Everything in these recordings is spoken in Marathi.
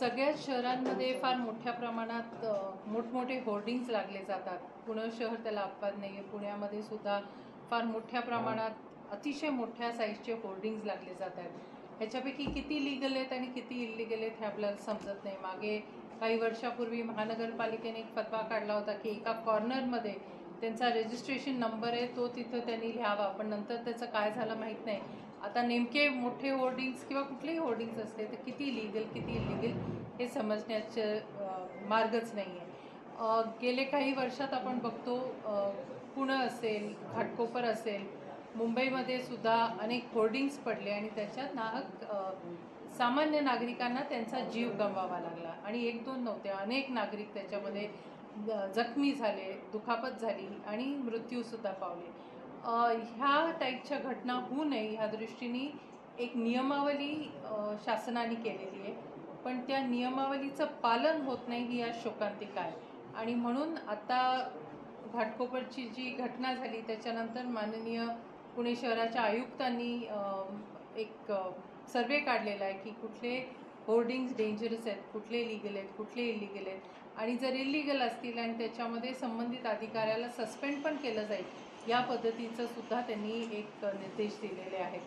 सगळ्याच शहरांमध्ये फार मोठ्या प्रमाणात मोठमोठे होर्डिंग्स लागले जातात. पुणे शहर त्याला अपवाद नाही आहे. पुण्यामध्ये सुद्धा फार मोठ्या प्रमाणात अतिशय मोठ्या साईजचे होर्डिंग्स लागले जात आहेत. ह्याच्यापैकी किती लीगल आहेत आणि किती इल्लीगल आहेत हे आपल्याला समजत नाही. मागे काही वर्षापूर्वी महानगरपालिकेने एक फतवा काढला होता की एका कॉर्नरमध्ये त्यांचा रजिस्ट्रेशन नंबर आहे तो तिथं त्यांनी लिहावा, पण नंतर त्याचं काय झालं माहीत नाही. आता नेमके मोठे होर्डिंग्स किंवा कुठलेही होर्डिंग्स असले तर किती लीगल किती इल्लीगल हे समजण्याचं मार्गच नाही आहे. गेले काही वर्षात आपण बघतो पुणे असेल, घाटकोपर असेल, मुंबईमध्ये सुद्धा अनेक होर्डिंग्स पडले आणि त्याच्यात सामान्य नागरिकांना त्यांचा जीव गमवावा लागला आणि एक दोन नव्हते, अनेक नागरिक त्याच्यामध्ये जखमी झाले, दुखापत झाली आणि मृत्यूसुद्धा पावले. ह्या टाईपच्या घटना होऊ नये ह्या दृष्टीने एक नियमावली शासनाने केलेली आहे, पण त्या नियमावलीचं पालन होत नाही ही आज शोकांतिका आहे. आणि म्हणून आता घाटकोपरची जी घटना झाली त्याच्यानंतर माननीय पुणे शहराच्या आयुक्तांनी एक सर्वे काढलेला आहे की कुठले होर्डिंग्स डेंजरस आहेत, कुठले लीगल आहेत, कुठले इल्लीगल आहेत, आणि जर इल्लीगल असतील आणि त्याच्यामध्ये संबंधित अधिकाऱ्याला सस्पेंड पण केलं जाईल या पद्धतीचं सुद्धा त्यांनी एक निर्देश दिलेले आहेत.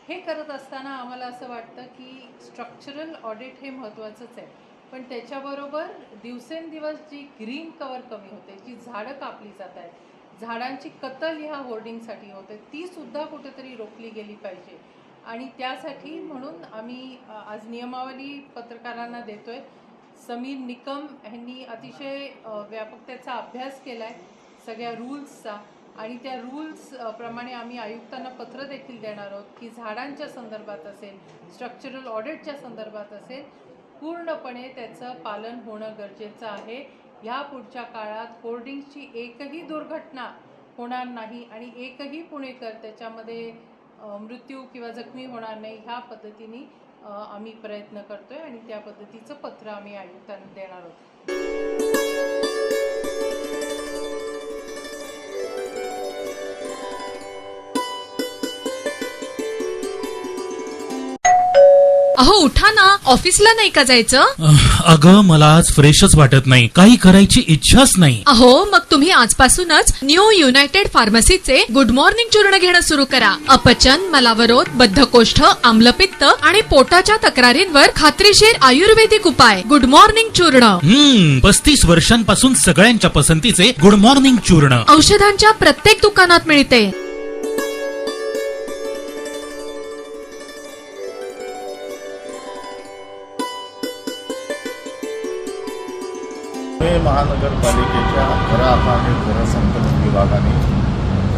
हे करत असताना आम्हाला असं वाटतं की स्ट्रक्चरल ऑडिट हे महत्त्वाचंच आहे, पण त्याच्याबरोबर दिवसेंदिवस जी ग्रीन कवर कमी होते, जी झाडं कापली जात आहेत, झाडांची कत्तल ह्या होर्डिंगसाठी होते, ती सुद्धा कुठेतरी रोखली गेली पाहिजे. आणि त्यासाठी म्हणून आम्ही आज नियमावली पत्रकारांना देतोय. समीर निकम यांनी अतिशय व्यापक त्याचा अभ्यास केला आहे सगळ्या रूल्सचा, आणि त्या रूल्स प्रमाणे आम्ही आयुक्तांना पत्र देखील देणार आहोत की झाडांच्या संदर्भात असेल, स्ट्रक्चरल ऑडिटच्या संदर्भात असेल, पूर्णपणे त्याचं पालन होणं गरजेचं आहे. ह्या पुढच्या काळात होर्डिंग्सची एकही दुर्घटना होणार नाही आणि एकही पुणेकर त्याच्यामध्ये मृत्यू किंवा जखमी होणार नाही ह्या पद्धतीने आम्ही प्रयत्न करतोय आणि त्या पद्धतीचं पत्र आम्ही आयुक्तांना देणार आहोत. अहो उठा ना, ऑफिसला नाही का जायचं? अगं मला आज फ्रेशच वाटत नाही, काही करायची इच्छाच नाही. अहो मग तुम्ही आजपासूनच न्यू युनायटेड फार्मसीचे गुड मॉर्निंग चूर्ण घेणं सुरू करा. अपचन, मलावरोध, बद्धकोष्ठ, आम्लपित्त आणि पोटाच्या तक्रारींवर खात्रीशीर आयुर्वेदिक उपाय. गुड मॉर्निंग चूर्ण. 35 वर्षांपासून सगळ्यांच्या पसंतीचे गुड मॉर्निंग चूर्ण औषधांच्या प्रत्येक दुकानात मिळते. पुणे महानगरपालिकेच्या घरआखा आणि घरसंकलन विभागाने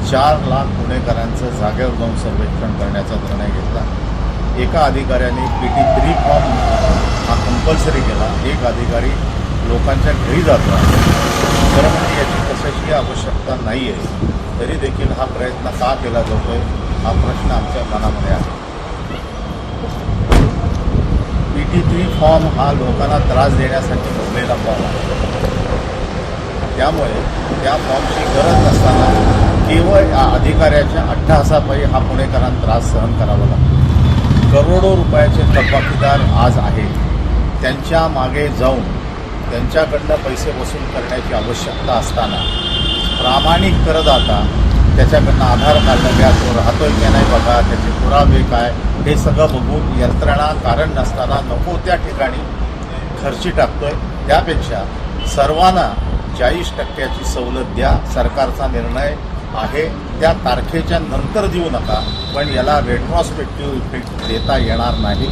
4 लाख पुणेकरांचं जागेवर जाऊन सर्वेक्षण करण्याचा निर्णय घेतला. एका अधिकाऱ्याने PT3 फॉर्म हा कंपल्सरी केला. एक अधिकारी लोकांच्या घरी जातो आहे. खरं म्हणजे याची कशाची आवश्यकता नाही आहे, तरी देखील हा प्रयत्न का केला जातो आहे हा प्रश्न आमच्या मनामध्ये आहे. PT3 फॉर्म हा लोकांना त्रास देण्यासाठी भरलेला फॉर्म आहे. त्यामुळे त्या फॉर्मची गरज नसताना केवळ या अधिकाऱ्याच्या अट्टहासापायी हा पुणेकरांना त्रास सहन करावा लागतो. करोडो रुपयाचे थकबाकीदार आज आहेत. त्यांच्या मागे जाऊन त्यांच्याकडनं पैसे वसूल करण्याची आवश्यकता असताना प्रामाणिक करदाता त्याच्याकडनं आधार कार्ड घ्या, तो राहतोय की नाही बघा, त्याचे पुरावे काय, हे सगळं बघून यंत्रणा कारण नसताना नको त्या ठिकाणी खर्ची टाकतोय. त्यापेक्षा सर्वांना 40% सवलत द्या. सरकारचा निर्णय आहे त्या तारखेच्या नंतर देऊ नका, पण याला रेट्रॉस्पेक्टिव्ह इफेक्ट देता येणार नाही.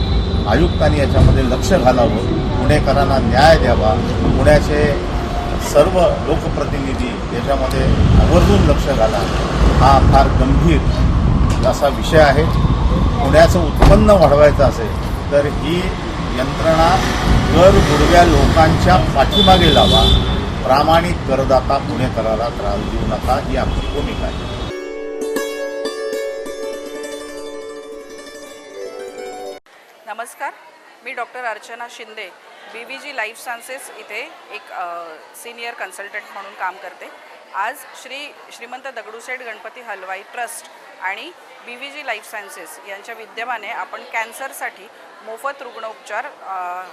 आयुक्तांनी याच्यामध्ये लक्ष घालावं, पुणेकरांना न्याय द्यावा. पुण्याचे सर्व लोकप्रतिनिधी याच्यामध्ये आवर्जून लक्ष घाला. हा फार गंभीर असा विषय आहे. पुण्याचं उत्पन्न वाढवायचं असेल तर ही यंत्रणा कर बुडव्या लोकांच्या पाठीमागे लावा. प्रामाणिक करदाता पुणेकराला त्रास देऊ नका, ही आमची भूमिका आहे. नमस्कार, मी doctor Archana Shinde, BVG life sciences इथे एक सिनियर कन्सल्टंट म्हणून काम करते. आज श्रीमंत दगडूशेठ गणपती हलवाई ट्रस्ट आणि BVG लाईफ सायन्सेस यांच्या विद्यमाने आपण कॅन्सरसाठी मोफत रुग्ण उपचार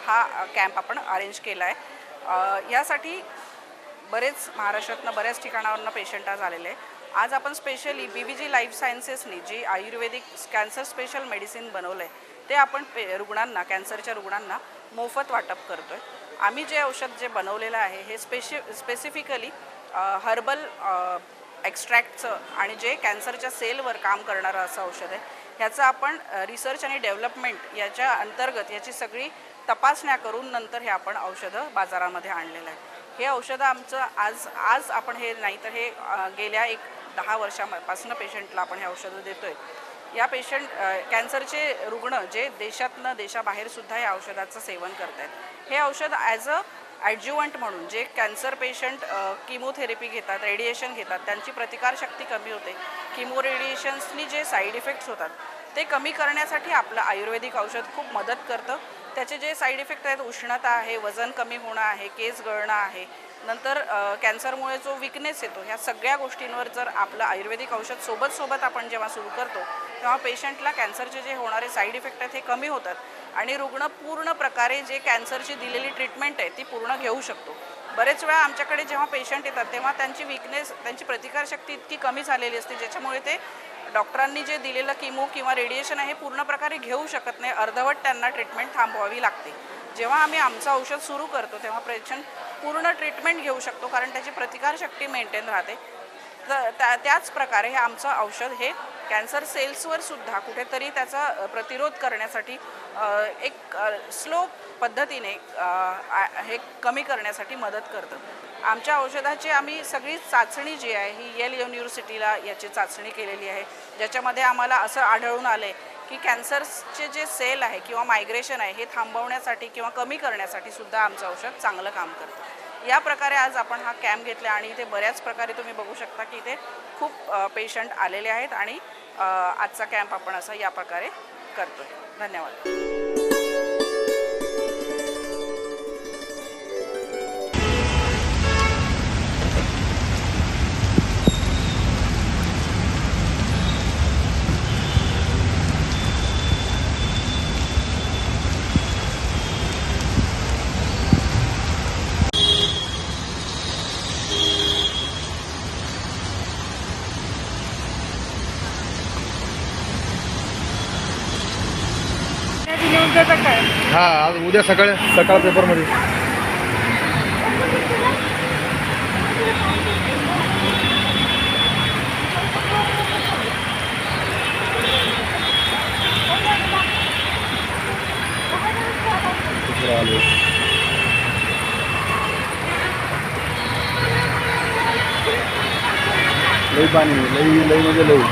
हा कॅम्प आपण अरेंज केला आहे. यासाठी बरेच महाराष्ट्रातनं बऱ्याच ठिकाणावरनं पेशंट आज आलेले आहे. आज आपण स्पेशली BVG लाईफ सायन्सेसनी जी आयुर्वेदिक कॅन्सर स्पेशल मेडिसिन बनवलं आहे ते आपण रुग्णांना, कॅन्सरच्या रुग्णांना मोफत वाटप करतो आहे. आम्ही जे औषध जे बनवलेलं आहे हे स्पेसिफिकली हर्बल एक्स्ट्रॅक्टचं आणि जे कॅन्सरच्या सेलवर काम करणारं असं औषध आहे. ह्याचं आपण रिसर्च आणि डेव्हलपमेंट याच्या अंतर्गत याची सगळी तपासण्या करून नंतर हे आपण औषधं बाजारामध्ये आणलेलं आहे. हे औषधं आमचं आज आपण हे नाही तर हे गेल्या 10 वर्षापासून पेशंटला आपण हे औषधं देतो आहे. या कॅन्सरचे रुग्ण जे देशाबाहेरसुद्धा या औषधाचं सेवन करत आहेत. हे औषध ॲज अ ॲड्ज्युवंट म्हणून जे कॅन्सर पेशंट किमोथेरपी घेतात, रेडिएशन घेतात, त्यांची प्रतिकारशक्ती कमी होते. किमो रेडिएशन्सनी जे साईड इफेक्ट्स होतात ते कमी करण्यासाठी आपलं आयुर्वेदिक औषध खूप मदत करतं. त्याचे जे साईड इफेक्ट आहेत, उष्णता आहे, वजन कमी होणं आहे, केस गळणं आहे, नंतर कॅन्सरमुळे जो विकनेस येतो, ह्या सगळ्या गोष्टींवर जर आपलं आयुर्वेदिक औषध सोबत आपण जेव्हा सुरू करतो तेव्हा पेशंटला कॅन्सरचे जे होणारे साईड इफेक्ट आहेत हे कमी होतात आणि रुग्ण पूर्ण प्रकारे जे कॅन्सरची दिलेली ट्रीटमेंट आहे ती पूर्ण घेऊ शकतो. बरेच वेळा आमच्याकडे जेव्हा पेशंट येतात तेव्हा त्यांची प्रतिकारशक्ती इतकी कमी झालेली असते ज्याच्यामुळे ते डॉक्टरांनी जे दिलेलं किमो किंवा रेडिएशन आहे पूर्ण प्रकारे घेऊ शकत नाही. अर्धवट त्यांना ट्रीटमेंट थांबवावी लागते. जेव्हा आम्ही आमचं औषध सुरू करतो तेव्हा पेशंट पूर्ण ट्रीटमेंट घेऊ शकतो कारण त्याची प्रतिकारशक्ती मेंटेन राहते. त्याच प्रकारे हे आमचं औषध हे कॅन्सर सेल्सवर सुद्धा कुठेतरी त्याचा प्रतिरोध करण्यासाठी एक स्लो पद्धतीने हे कमी करण्यासाठी मदत करतं. आमच्या औषधाची आम्ही सगळी चाचणी जी आहे ही येल युनिव्हर्सिटीला याची चाचणी केलेली आहे ज्याच्यामध्ये आम्हाला असं आढळून आलं आहे की कॅन्सरचे जे सेल आहे किंवा मायग्रेशन आहे हे थांबवण्यासाठी किंवा कमी करण्यासाठी सुद्धा आमचं औषध चांगलं काम करतं. या प्रकारे आज आपण हा कॅम्प घेतला आणि इथे बऱ्याच प्रकारे तुम्ही बघू शकता की इथे खूप पेशंट आलेले आहेत आणि आजचा कॅम्प आपण असा या प्रकारे करतोय. धन्यवाद. हा आज उद्या सकाळ पेपरमध्ये लई पाणी लई म्हणजे लई